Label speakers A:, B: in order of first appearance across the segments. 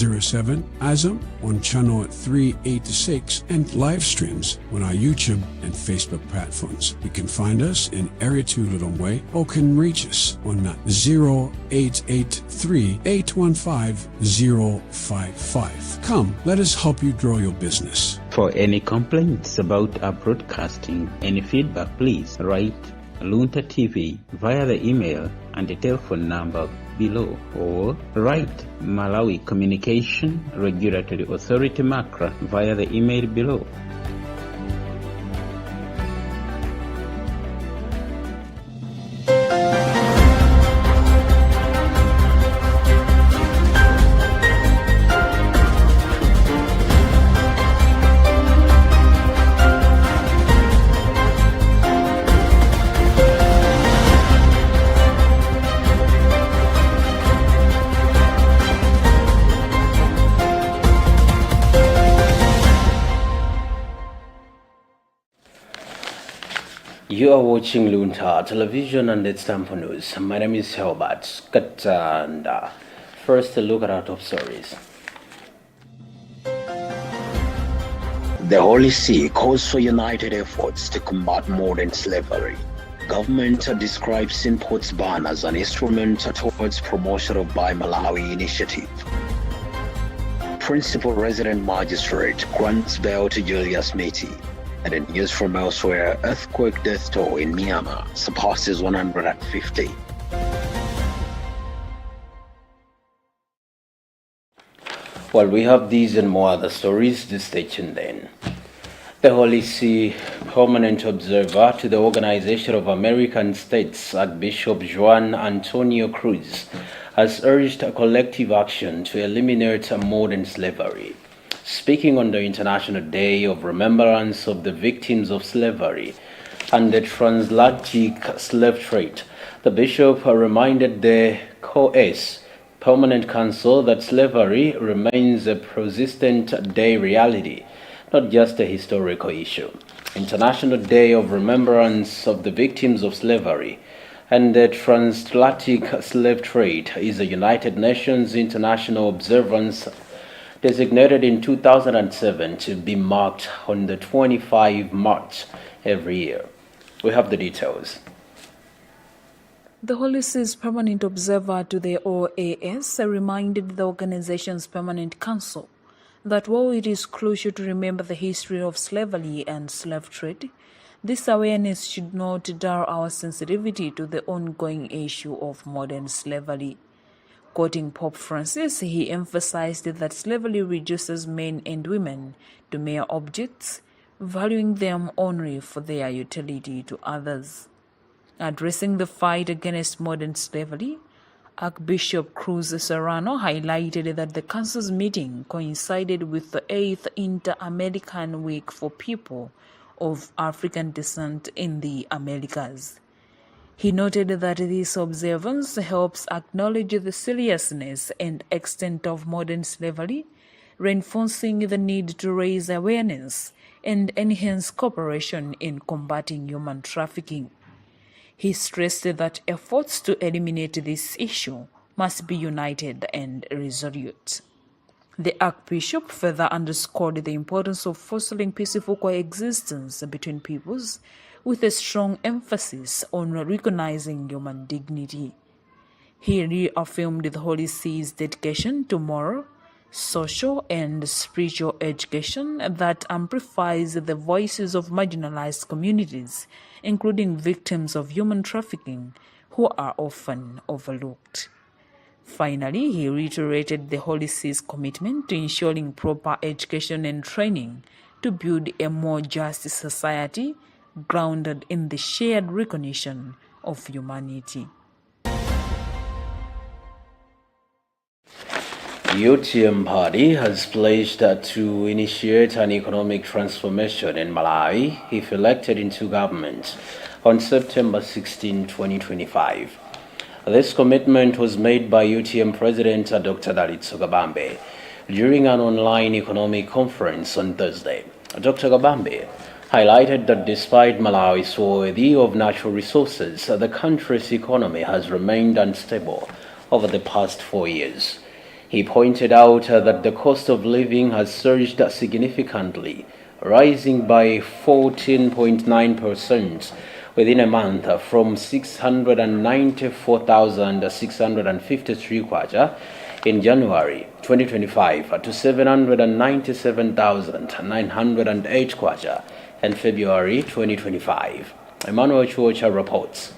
A: 07 Azam on channel 386 and live streams on our YouTube and Facebook platforms. You can find us in Area 2 Lilongwe or can reach us on 0883-815-055. Come, let us help you grow your business.
B: For any complaints about our broadcasting, any feedback, please write Luntha TV via the email and the telephone number below, or write Malawi Communication Regulatory Authority MACRA via the email below. You are watching Luntha Television and it's time for news. My name is Helbert Katanda. First, a look at our top stories.
C: The Holy See calls for united efforts to combat modern slavery. Government describes imports ban as an instrument towards promotion of Buy Malawi initiative. Principal Resident Magistrate grants bail to Julius Miti. And in news from elsewhere, earthquake death toll in Myanmar surpasses 150.
B: Well, we have these and more other stories. Just stay tuned then. The Holy See permanent observer to the Organization of American States, Archbishop Juan Antonio Cruz, has urged a collective action to eliminate modern slavery. Speaking on the International Day of Remembrance of the Victims of Slavery and the Transatlantic Slave Trade, the bishop reminded the COAS Permanent Council that slavery remains a persistent day reality, not just a historical issue. International Day of Remembrance of the Victims of Slavery and the Transatlantic Slave Trade is a United Nations international observance designated in 2007 to be marked on the 25th March every year. We have the details.
D: The Holy See's permanent observer to the OAS reminded the organization's permanent council that while it is crucial to remember the history of slavery and slave trade, this awareness should not dull our sensitivity to the ongoing issue of modern slavery. Quoting Pope Francis, he emphasized that slavery reduces men and women to mere objects, valuing them only for their utility to others. Addressing the fight against modern slavery, Archbishop Cruz Serrano highlighted that the Council's meeting coincided with the 8th Inter-American Week for People of African Descent in the Americas. He noted that this observance helps acknowledge the seriousness and extent of modern slavery, reinforcing the need to raise awareness and enhance cooperation in combating human trafficking. He stressed that efforts to eliminate this issue must be united and resolute. The Archbishop further underscored the importance of fostering peaceful coexistence between peoples, with a strong emphasis on recognizing human dignity. He reaffirmed the Holy See's dedication to moral, social, and spiritual education that amplifies the voices of marginalized communities, including victims of human trafficking, who are often overlooked. Finally, he reiterated the Holy See's commitment to ensuring proper education and training to build a more just society grounded in the shared recognition of humanity.
B: UTM party has pledged to initiate an economic transformation in Malawi if elected into government on September 16, 2025. This commitment was made by UTM President Dr. Gabambe during an online economic conference on Thursday. Dr. Gabambe highlighted that despite Malawi's worthy of natural resources, the country's economy has remained unstable over the past 4 years. He pointed out that the cost of living has surged significantly, rising by 14.9% within a month from 694,653 kwacha in January 2025 to 797,908 kwacha in February 2025. Emmanuel Chuocha reports.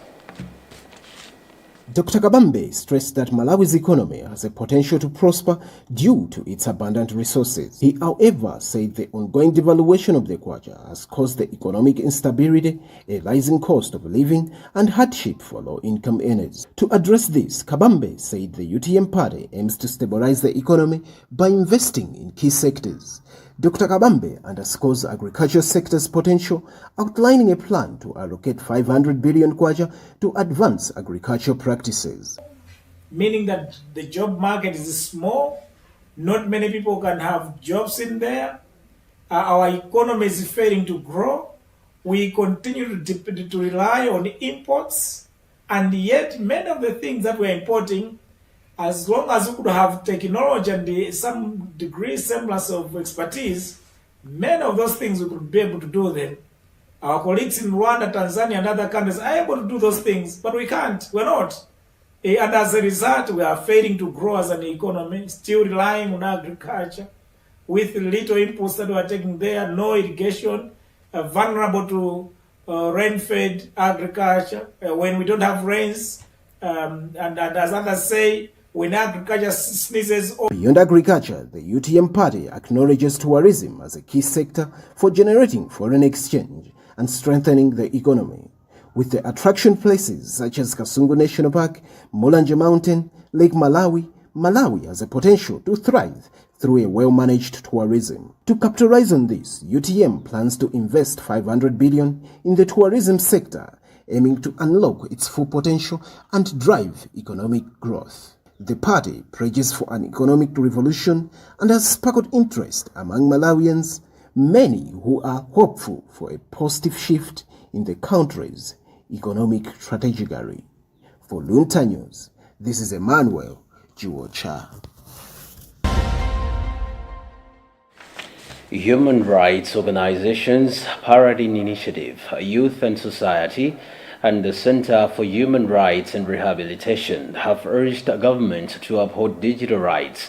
E: Dr. Kabambe stressed that Malawi's economy has a potential to prosper due to its abundant resources. He, however, said the ongoing devaluation of the kwacha has caused the economic instability, a rising cost of living, and hardship for low-income earners. To address this, Kabambe said the UTM party aims to stabilize the economy by investing in key sectors. Dr. Kabambe underscores the agriculture sector's potential, outlining a plan to allocate 500 billion kwacha to advance agricultural practices.
F: Meaning that the job market is small, not many people can have jobs in there, our economy is failing to grow, we continue to rely on imports, and yet many of the things that we're importing, as long as we could have technology and some degree semblance of expertise, many of those things we could be able to do them. Our colleagues in Rwanda, Tanzania, and other countries are able to do those things, but we can't. We're not. And as a result, we are failing to grow as an economy, still relying on agriculture, with little inputs that we are taking there, no irrigation, vulnerable to rain-fed agriculture. When we don't have rains, and as others say, when agriculture sneezes.
E: Beyond agriculture, the UTM party acknowledges tourism as a key sector for generating foreign exchange and strengthening the economy. With the attraction places such as Kasungu National Park, Mulanje Mountain, Lake Malawi, Malawi has a potential to thrive through a well-managed tourism. To capitalize on this, UTM plans to invest 500 billion in the tourism sector, aiming to unlock its full potential and drive economic growth. The party preaches for an economic revolution and has sparked interest among Malawians, many who are hopeful for a positive shift in the country's economic strategy. For Luntha News, this is Emmanuel Chuocha.
B: Human rights organizations, Paradigm Initiative, Youth and Society, and the Center for Human Rights and Rehabilitation have urged the government to uphold digital rights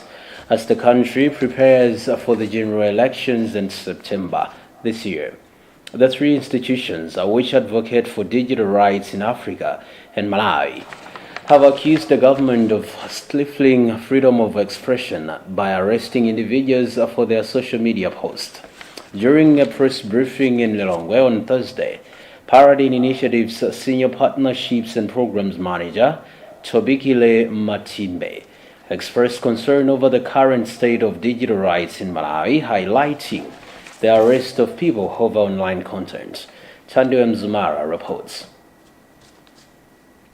B: as the country prepares for the general elections in September this year. The three institutions, which advocate for digital rights in Africa and Malawi, have accused the government of stifling freedom of expression by arresting individuals for their social media posts. During a press briefing in Lilongwe on Thursday, Paradigm Initiative's Senior Partnerships and Programs Manager, Tobikile Matimbe, expressed concern over the current state of digital rights in Malawi, highlighting the arrest of people over online content. Chandu Mzumara reports.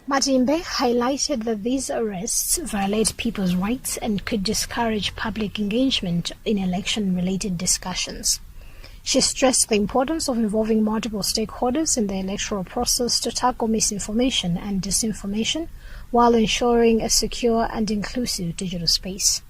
G: Matimbe highlighted that these arrests violate people's rights and could discourage public engagement in election-related discussions. She stressed the importance of involving multiple stakeholders in the electoral process to tackle misinformation and disinformation while ensuring a secure and inclusive digital space.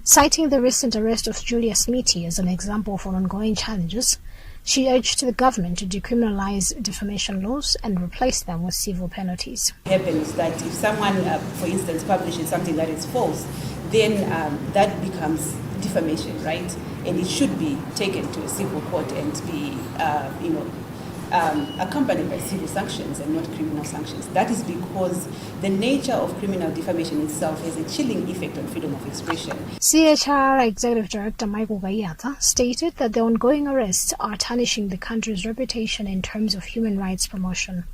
G: Citing the recent arrest of Julia Smithy as an example for ongoing challenges, she urged the government to decriminalize defamation laws and replace them with civil penalties.
H: What happens that if someone, for instance, publishes something that is false, then that becomes defamation, right? And it should be taken to a civil court and be, accompanied by civil sanctions and not criminal sanctions. That is because the nature of criminal defamation itself has a chilling effect on freedom of expression.
G: CHR Executive Director Michael Gayata stated that the ongoing arrests are tarnishing the country's reputation in terms of human rights promotion.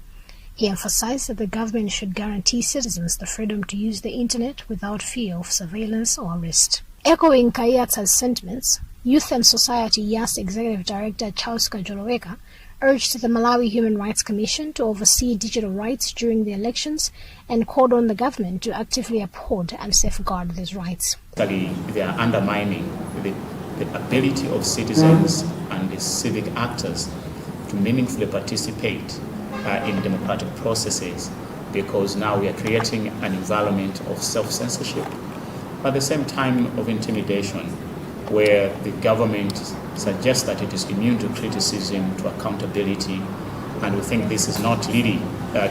G: He emphasized that the government should guarantee citizens the freedom to use the internet without fear of surveillance or arrest. Echoing Kayata's sentiments, Youth and Society YAS Executive Director Charles Kajoloweka urged the Malawi Human Rights Commission to oversee digital rights during the elections and called on the government to actively uphold and safeguard these rights.
I: They are undermining the ability of citizens and the civic actors to meaningfully participate in democratic processes, because now we are creating an environment of self-censorship but at the same time of intimidation, where the government suggests that it is immune to criticism, to accountability, and we think this is not really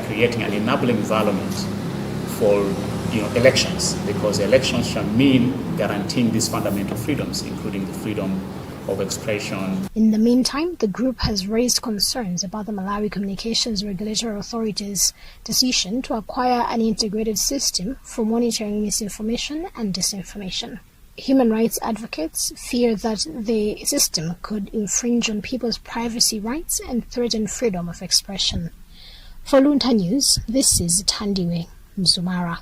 I: creating an enabling environment for elections, because elections shall mean guaranteeing these fundamental freedoms, including the freedom of expression.
G: In the meantime, the group has raised concerns about the Malawi Communications Regulatory Authority's decision to acquire an integrated system for monitoring misinformation and disinformation. Human rights advocates fear that the system could infringe on people's privacy rights and threaten freedom of expression. For Luntha News, this is Tandiwe Mzumara.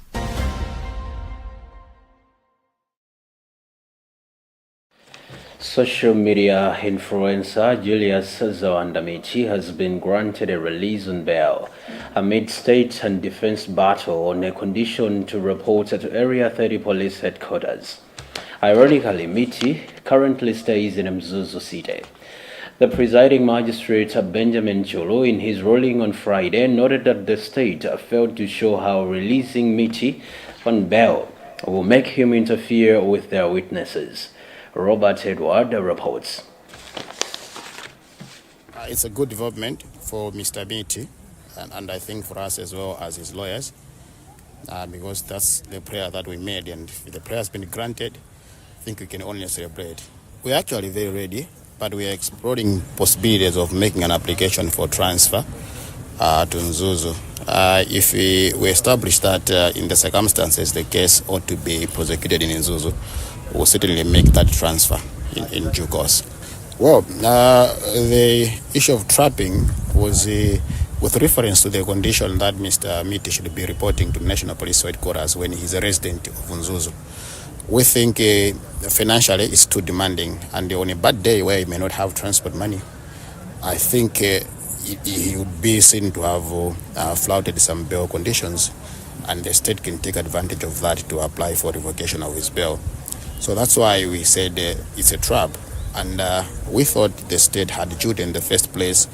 B: Social media influencer Julius Zawandamichi has been granted a release on bail amid state and defense battle on a condition to report at Area 30 Police Headquarters. Ironically, Michi currently stays in Mzuzu City. The presiding magistrate Benjamin Chulu, in his ruling on Friday, noted that the state failed to show how releasing Michi on bail will make him interfere with their witnesses. Robert Edward reports.
J: It's a good development for Mr. Michi, and I think for us as well as his lawyers, because that's the prayer that we made, and if the prayer has been granted, I think we can only celebrate. We're actually very ready, but we are exploring possibilities of making an application for transfer to Mzuzu. If we establish that in the circumstances the case ought to be prosecuted in Mzuzu, we'll certainly make that transfer in due course. Well, the issue of trapping was with reference to the condition that Mr. Michi should be reporting to National Police Headquarters when he's a resident of Mzuzu. We think financially it's too demanding, and on a bad day where he may not have transport money, I think he would be seen to have flouted some bail conditions, and the state can take advantage of that to apply for revocation of his bail. So that's why we said it's a trap, and we thought the state had duty in the first place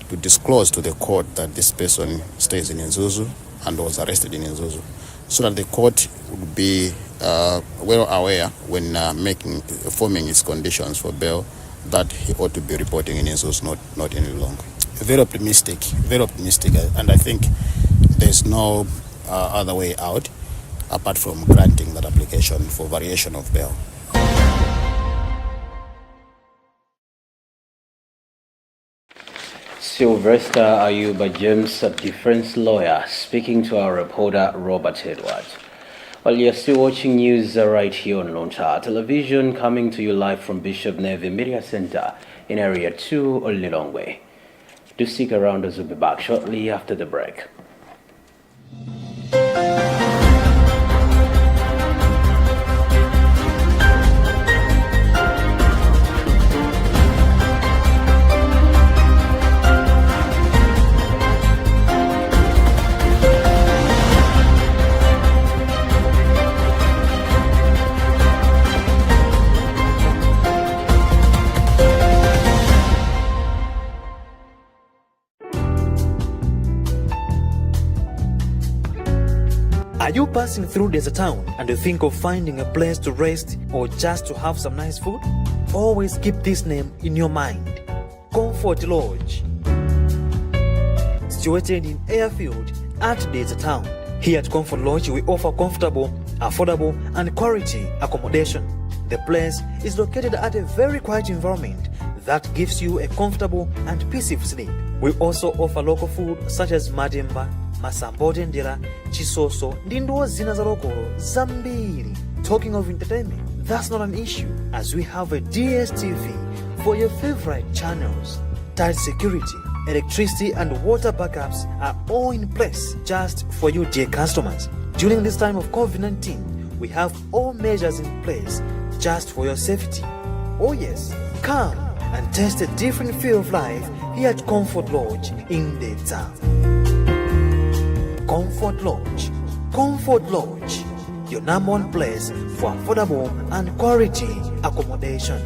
J: to disclose to the court that this person stays in Mzuzu and was arrested in Mzuzu, so that the court would be well aware when forming its conditions for bail that he ought to be reporting in Mzuzu, not any longer. Very optimistic, and I think there's no other way out apart from granting that application for variation of bail.
B: Sylvester Ayuba James, a defense lawyer, speaking to our reporter Robert Edward. Well, you're still watching news right here on Luntha Television, coming to you live from Bishop Navy Media Center in Area 2, Lilongwe. Do stick around as we'll be back shortly after the break.
K: Are you passing through Desert Town and you think of finding a place to rest or just to have some nice food? Always keep this name in your mind: Comfort Lodge. Situated in Airfield at Desert Town. Here at Comfort Lodge, we offer comfortable, affordable, and quality accommodation. The place is located at a very quiet environment that gives you a comfortable and peaceful sleep. We also offer local food such as madimba, masambote ndera, chisoso, ndi ndo zina za lokolo zambiri. Talking of entertainment, that's not an issue, as we have a DSTV for your favorite channels. Tight security, electricity and water backups are all in place just for you, dear customers. During this time of COVID-19, we have all measures in place just for your safety. Oh yes, come and taste a different feel of life here at Comfort Lodge in the town. Comfort Lodge. Comfort Lodge, your number one place for affordable and quality accommodation.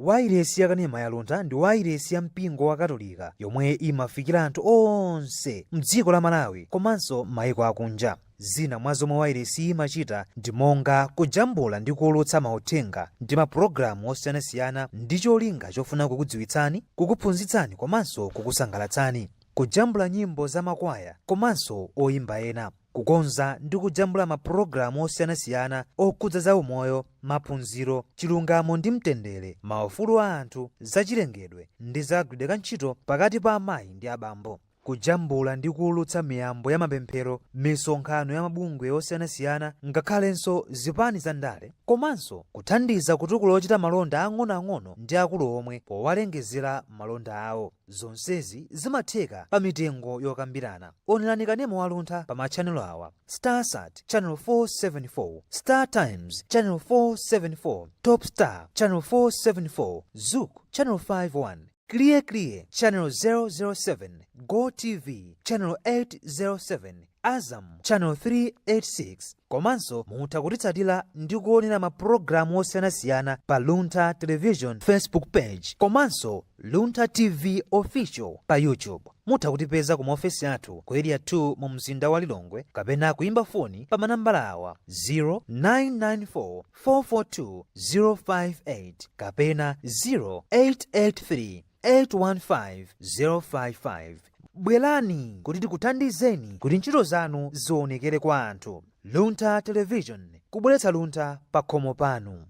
K: wairesi yakanema ya Luntha ndi wairesi ya mpingo wa Katolika yomwe imafikira anthu onse mdziko la Malawi komanso maiko akunja. Zina mwa zomwe wairesi imachita ndi monga kujambula ndi kuwulutsa mauthenga ndi mapulogalamu osiyanasiyana ndi cholinga chofuna kukudziwitsani, kukuphunzitsani komanso kukusangalatsani, kujambula nyimbo za makwaya komanso oyimba ena, kukonza ndi kujambula mapulogalamu osiyanasiyana okhudza za umoyo, maphunziro, chilungamo ndi mtendere, maufulu a anthu, zachilengedwe ndi zagwidwe ka ntchito pakati pa amayi ndi abambo, kujambula ndi kuwulutsa miyambo ya mapemphero, misonkhano ya mabungwe osiyanasiyana ngakhalenso zipani za ndale, komanso kuthandiza kutukula ochita malonda ang'onoang'ono ndi akulu omwe powalengezera malonda awo. Zonsezi zimatheka pa mitengo yokambirana. Onerani kanema wa Luntha pa machanelo awa: Starsat channel 474, Star Times channel 474, Top Star channel 474, Zook channel 51, Clear channel 007, Go TV channel 807, Azam channel 386. Komanso mutha kutitsatira ndi kuonera mapulogalamu osiyanasiyana pa Luntha Television Facebook page komanso Luntha TV Official pa YouTube. Mutha kutipeza ku maofesi athu ku area 2 mu mzinda wa Lilongwe kapena kuimba foni pa manambala awa 0994 442 058 kapena 0883 815 055. Bwerani kuti tikuthandizeni kuti ntchito zanu zionekere kwa anthu. Luntha Television, kubweretsa Luntha pa khomo panu.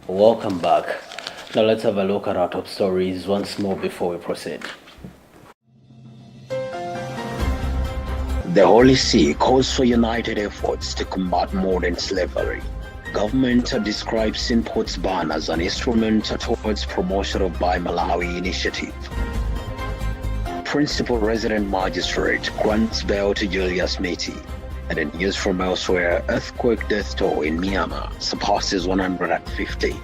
B: Welcome back. Now let's have a look at our top stories once more before we proceed.
C: The Holy See calls for united efforts to combat modern slavery. Government describes imports ban as an instrument towards promotion of Buy Malawi initiative. Principal Resident Magistrate grants bail to Julius Meti. And in news from elsewhere, earthquake death toll in Myanmar surpasses 150.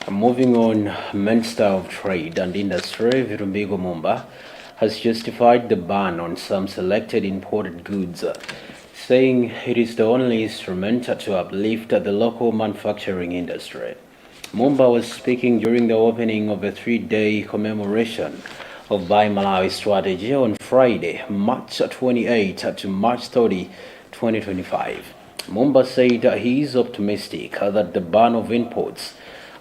B: Moving on, Minister of Trade and Industry Virumbigo Mumba has justified the ban on some selected imported goods, saying it is the only instrument to uplift the local manufacturing industry. Mumba was speaking during the opening of a 3-day commemoration of Buy Malawi strategy on Friday, March 28 to March 30, 2025. Mumba said he is optimistic that the ban of imports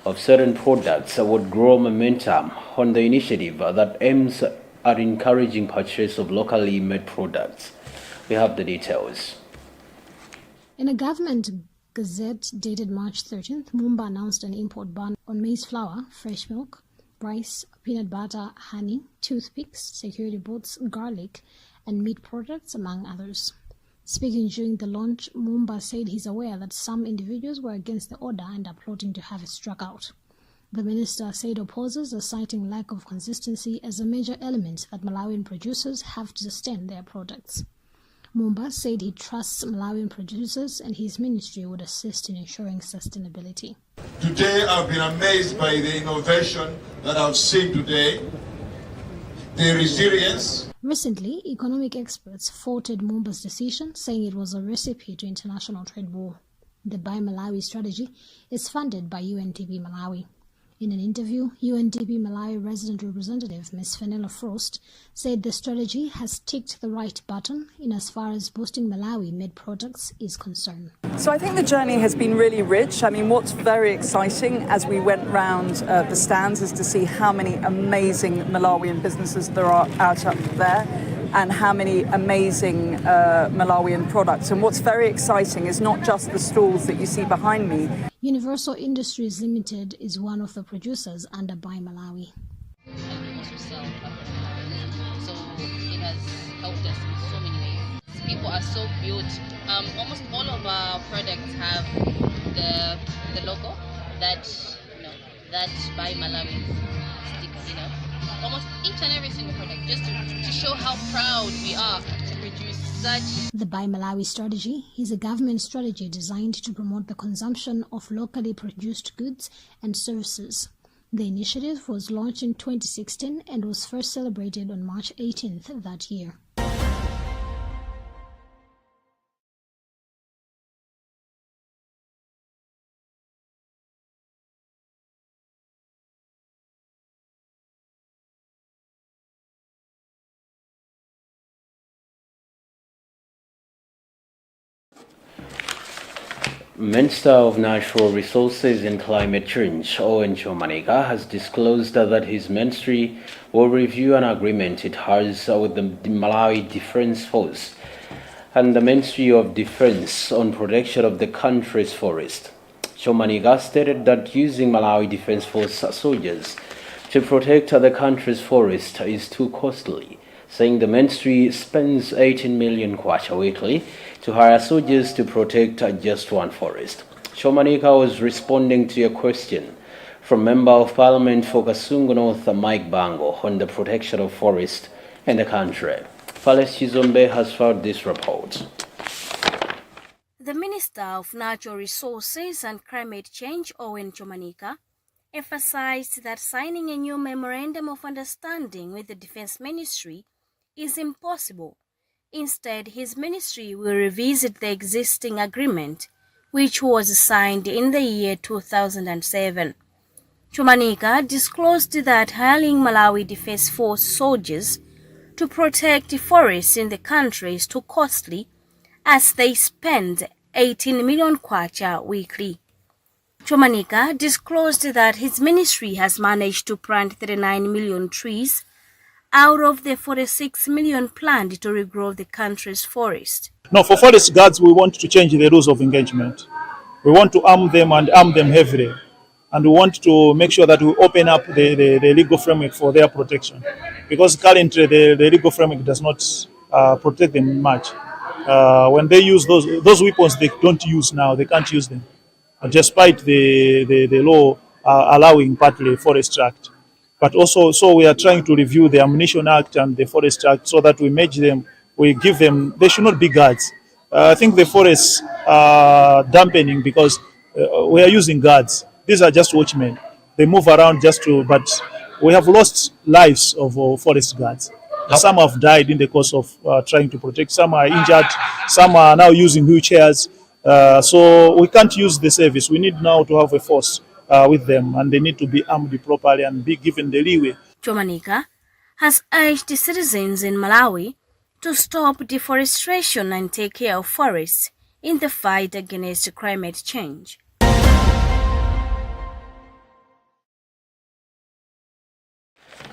B: of certain products would grow momentum on the initiative that aims at encouraging purchase of locally made products. We have the details.
G: In a government gazette dated March 13th, Mumba announced an import ban on maize flour, fresh milk, rice, peanut butter, honey, toothpicks, security boots, garlic, and meat products, among others. Speaking during the launch, Mumba said he's aware that some individuals were against the order and are plotting to have it struck out. The minister said opposers are citing lack of consistency as a major element that Malawian producers have to sustain their products. Mumba said he trusts Malawian producers and his ministry would assist in ensuring sustainability.
L: Today I've been amazed by the innovation that I've seen today, the resilience.
G: Recently, economic experts faulted Mumba's decision, saying it was a recipe to international trade war. The Buy Malawi strategy is funded by UNDP Malawi. In an interview, UNDP Malawi resident representative Ms. Fenella Frost said the strategy has ticked the right button in as far as boosting Malawi-made products is concerned.
M: So I think the journey has been really rich. I mean, what's very exciting as we went round the stands is to see how many amazing Malawian businesses there are out up there and how many amazing Malawian products. And what's very exciting is not just the stalls that you see behind me.
G: Universal Industries Limited is one of the producers under Buy Malawi.
N: So it has helped us in so many ways. People are so built. Almost all of our products have the logo that that Buy Malawi sticker, you know, almost each and every single product, just to show how proud we are to produce such.
G: The Buy Malawi strategy is a government strategy designed to promote the consumption of locally produced goods and services. The initiative was launched in 2016 and was first celebrated on March 18th that year.
B: Minister of Natural Resources and Climate Change, Owen Chomaniga, has disclosed that his ministry will review an agreement it has with the Malawi Defense Force and the Ministry of Defense on protection of the country's forest. Chomaniga stated that using Malawi Defense Force soldiers to protect the country's forest is too costly, saying the ministry spends 18 million kwacha weekly to hire soldiers to protect just one forest. Chomaniga was responding to a question from Member of Parliament for Kasungu North, Mike Bango, on the protection of forest in the country. Fales Chizombe has filed this report.
O: The Minister of Natural Resources and Climate Change, Owen Chomaniga, emphasized that signing a new Memorandum of Understanding with the Defense Ministry is impossible. Instead, his ministry will revisit the existing agreement, which was signed in the year 2007. Chomaniga disclosed that hiring Malawi Defense Force soldiers to protect forests in the country is too costly, as they spend 18 million kwacha weekly. Chomaniga disclosed that his ministry has managed to plant 39 million trees out of the 46 million planned to regrow the country's forest.
P: No, for forest guards, we want to change the rules of engagement. We want to arm them and arm them heavily. And we want to make sure that we open up the legal framework for their protection. Because currently the legal framework does not protect them much. When they use those weapons they don't use now, they can't use them. Despite the law allowing partly Forest Act. But also, so we are trying to review the Ammunition Act and the Forest Act so that we merge them, we give them, they should not be guards. I think the forests are dampening because we are using guards. These are just watchmen. They move around but we have lost lives of forest guards. Some have died in the course of trying to protect. Some are injured. Some are now using wheelchairs. So we can't use the service. We need now to have a force with them, and they need to be armed properly and be given the leeway.
O: Chomaniga has urged the citizens in Malawi to stop deforestation and take care of forests in the fight against climate change.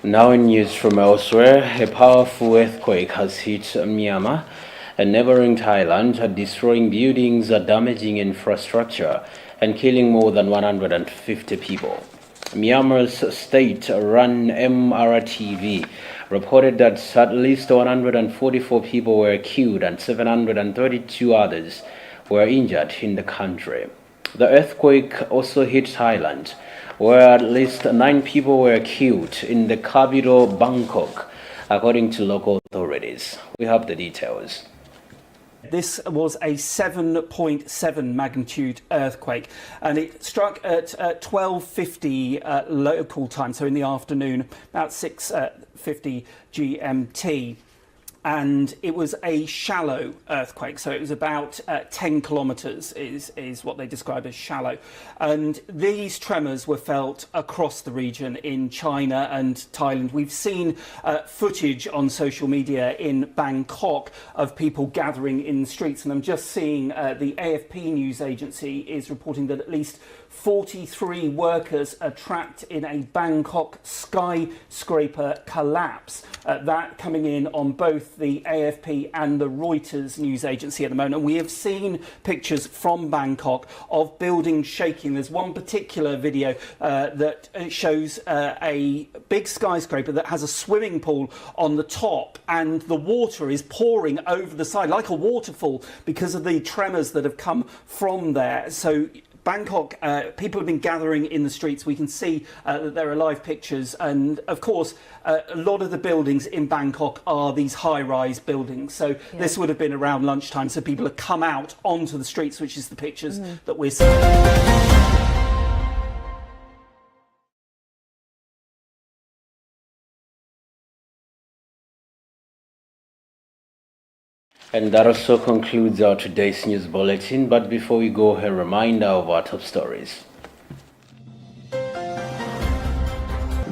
B: Now in news from elsewhere, a powerful earthquake has hit Myanmar and neighboring Thailand, destroying buildings, damaging infrastructure, and killing more than 150 people. Myanmar's state-run MRTV reported that at least 144 people were killed and 732 others were injured in the country. The earthquake also hit Thailand, where at least 9 people were killed in the capital Bangkok, according to local authorities. We have the details.
Q: This was a 7.7 magnitude earthquake, and it struck at 12:50 local time, so in the afternoon, about 6:50 GMT. And it was a shallow earthquake, so it was about 10 kilometres is what they describe as shallow. And these tremors were felt across the region in China and Thailand. We've seen footage on social media in Bangkok of people gathering in the streets, and I'm just seeing the AFP news agency is reporting that at least 43 workers are trapped in a Bangkok skyscraper collapse. That coming in on both the AFP and the Reuters news agency at the moment. And we have seen pictures from Bangkok of buildings shaking. There's one particular video that shows a big skyscraper that has a swimming pool on the top, and the water is pouring over the side like a waterfall because of the tremors that have come from there. So Bangkok, people have been gathering in the streets. We can see that there are live pictures, and of course a lot of the buildings in Bangkok are these high-rise buildings, so this would have been around lunchtime, so people have come out onto the streets, which is the pictures that we're seeing.
B: And that also concludes our today's news bulletin. But before we go, a reminder of our top stories.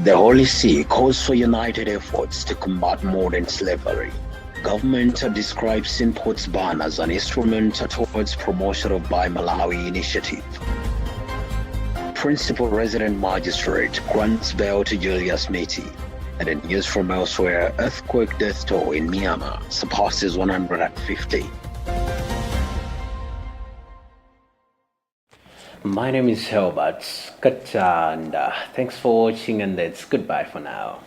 C: The Holy See calls for united efforts to combat modern slavery. Government describes imports ban as an instrument towards promotion of Buy Malawi initiative. Principal Resident Magistrate grants bail to Julius Meti. And the news from elsewhere, earthquake death toll in Myanmar surpasses 150.
B: My name is Helbert Kata, and thanks for watching, and it's goodbye for now.